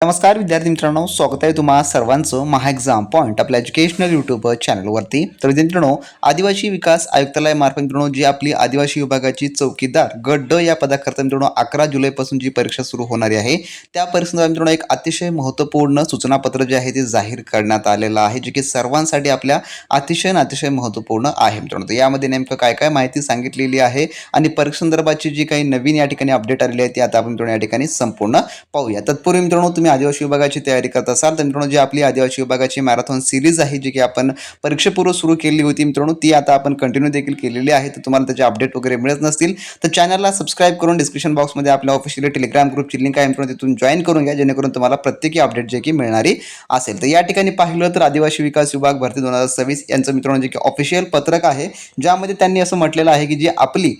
नमस्कार विद्यार्थी मित्रांनो, स्वागत आहे तुम्हा सर्वांचं महा एक्झाम पॉईंट आपल्या एज्युकेशनल यूट्यूब चॅनलवरती. तर मित्रांनो, आदिवासी विकास आयुक्तालयामार्फत मित्रांनो जी आपली आदिवासी विभागाची चौकीदार गट ड या पदाकरता मित्रांनो 11 जुलैपासून जी परीक्षा सुरू होणारी आहे, त्या परीक्षेला मित्रांनो एक अतिशय महत्त्वपूर्ण सूचनापत्र जे आहे ते जाहीर करण्यात आलेलं आहे, जे की सर्वांसाठी आपल्या अतिशय महत्त्वपूर्ण आहे मित्रांनो. तर यामध्ये नेमकं काय काय माहिती सांगितलेली आहे आणि परीक्षेसंदर्भाची जी काही नवीन या ठिकाणी अपडेट आलेली आहे ती आता आपण मित्रांनो या ठिकाणी संपूर्ण पाहूया. तत्पूर्वी मित्रांनो, तुम्ही आदिवासी विभागाची तयारी करत असाल तर मित्रांनो जी आपली आदिवासी विभागाची मॅरेथॉन सिरीज आहे, जी की आपण परीक्षेपूर्व सुरू केली होती मित्रांनो, ती आता आपण कंटिन्यू देखील केलेली आहे. तर तुम्हाला त्याचे अपडेट वगैरे मिळत नसतील तर चॅनलला सबस्क्राईब करून डिस्क्रिप्शन बॉक्समध्ये आपल्या ऑफिशियल टेलिग्राम ग्रुपची लिंक आहे मित्रांनो, तिथून जॉईन करून घ्या, जेणेकरून तुम्हाला प्रत्येकी अपडेट जे की मिळणारी असेल. तर या ठिकाणी पाहिलं तर आदिवासी विकास विभाग भरती 2026 यांचं मित्रांनो जे की ऑफिशियल पत्रक आहे, ज्यामध्ये त्यांनी असं म्हटलेलं आहे की जी आपली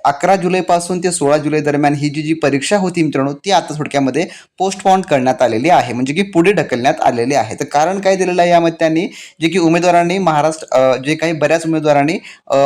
11 जुलैपासून ते 16 जुलै दरम्यान ही जी परीक्षा होती मित्रांनो, ती आता थोडक्यामध्ये पोस्टपोन करण्यात आलेली आहे, म्हणजे की पुढे ढकलण्यात आलेली आहे. तर कारण काय दिलेलं आहे यामध्ये त्यांनी, जे की उमेदवारांनी जे काही बऱ्याच उमेदवारांनी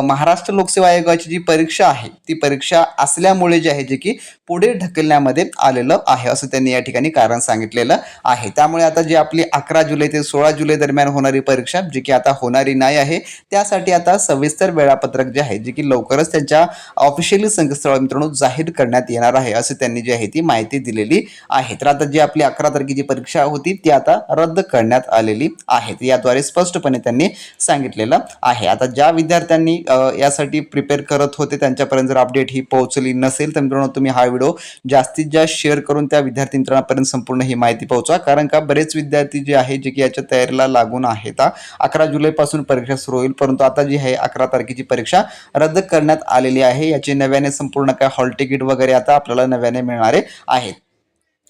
महाराष्ट्र लोकसेवा आयोगाची जी परीक्षा आहे ती परीक्षा असल्यामुळे जे आहे जे की पुढे ढकलण्यामध्ये आलेलं आहे, असं त्यांनी या ठिकाणी कारण सांगितलेलं आहे. त्यामुळे आता जी आपली 11 जुलै ते 16 जुलै दरम्यान होणारी परीक्षा जी की आता होणारी नाही आहे, त्यासाठी आता सविस्तर वेळापत्रक जे आहे जे की लवकरच त्यांच्या ऑफिशियली संकेतस्थळ मित्रांनो जाहीर करण्यात येणार आहे, असे त्यांनी जी आहे ती माहिती दिलेली आहे. तर आता जी आपली 11 तारखेची परीक्षा होती ती आता रद्द करण्यात आलेली आहे, याद्वारे स्पष्टपणे त्यांनी सांगितलेलं आहे. आता ज्या विद्यार्थ्यांनी यासाठी प्रिपेअर करत होते त्यांच्यापर्यंत जर अपडेट ही पोहोचली नसेल तर मित्रांनो, तुम्ही हा व्हिडिओ जास्तीत जास्त शेअर करून त्या विद्यार्थी मित्रांपर्यंत संपूर्ण ही माहिती पोहोचवा. कारण का बरेच विद्यार्थी जे आहे जे की याच्या तयारीला लागून आहेत. 11 जुलैपासून परीक्षा सुरू होईल, परंतु आता जी आहे 11 तारखेची परीक्षा रद्द करण्यात आलेली आहे. याचे नव्याने संपूर्ण काय हॉल तिकीट वगैरे आता आपल्याला नव्याने मिळणारे आहेत.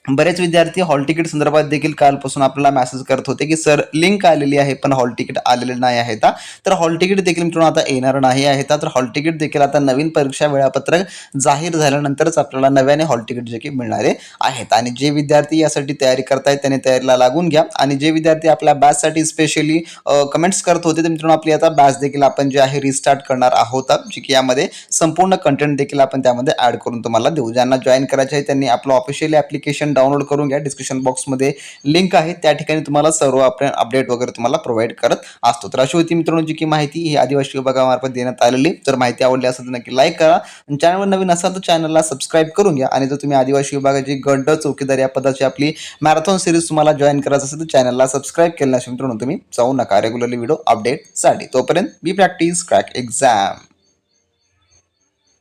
बरेच विद्यार्थी हॉल तिकीट संदर्भात देखील कालपासून आपल्याला मेसेज करत होते की सर लिंक आलेली आहे पण हॉल तिकीट आलेले नाही आहे. तर हॉल तिकीट देखील मित्रांनो आता येणार नाही आहे. तर हॉल तिकीट देखील आता नवीन परीक्षा वेळापत्रक जाहीर झाल्यानंतरच आपल्याला नव्याने हॉल तिकीट जे की मिळणारे आहेत. आणि जे विद्यार्थी यासाठी तयारी करतायत त्यांनी तयारीला लागून घ्या. आणि जे विद्यार्थी आपल्या बॅचसाठी स्पेशली कमेंट्स करत होते तर मित्रांनो, आपली आता बॅच देखील आपण जे आहे रिस्टार्ट करणार आहोत, जे की यामध्ये संपूर्ण कंटेंट देखील आपण त्यामध्ये ऍड करून तुम्हाला देऊ. ज्यांना जॉईन करायचे आहे त्यांनी आपलं ऑफिशियल ॲप्लिकेशन डाउनलोड करून घ्या. डिस्क्रिप्शन बॉक्समध्ये लिंक आहे, त्या ठिकाणी तुम्हाला सर्व आपण अपडेट वगैरे तुम्हाला प्रोव्हाइड करत असतो. तर अशी होती मित्रांनो जी की माहिती ही आदिवासी विभागामार्फत देण्यात आलेली. तर माहिती आवडली असेल तर नक्की लाईक करा. चॅनलवर नवीन असाल तर चॅनलला सबस्क्राईब करून घ्या. आणि जर तुम्ही आदिवासी विभागाची गट ड चौकीदार या पदाची आपली मॅरेथॉन सिरीज तुम्हाला जॉईन करायचं असेल तर चॅनलला सबस्क्राईब केलं नसेल मित्रांनो, तुम्ही जाऊ नका रेग्युलरली व्हिडिओ अपडेटसाठी. तोपर्यंत बी प्रॅक्टिस क्रॅक एक्झाम.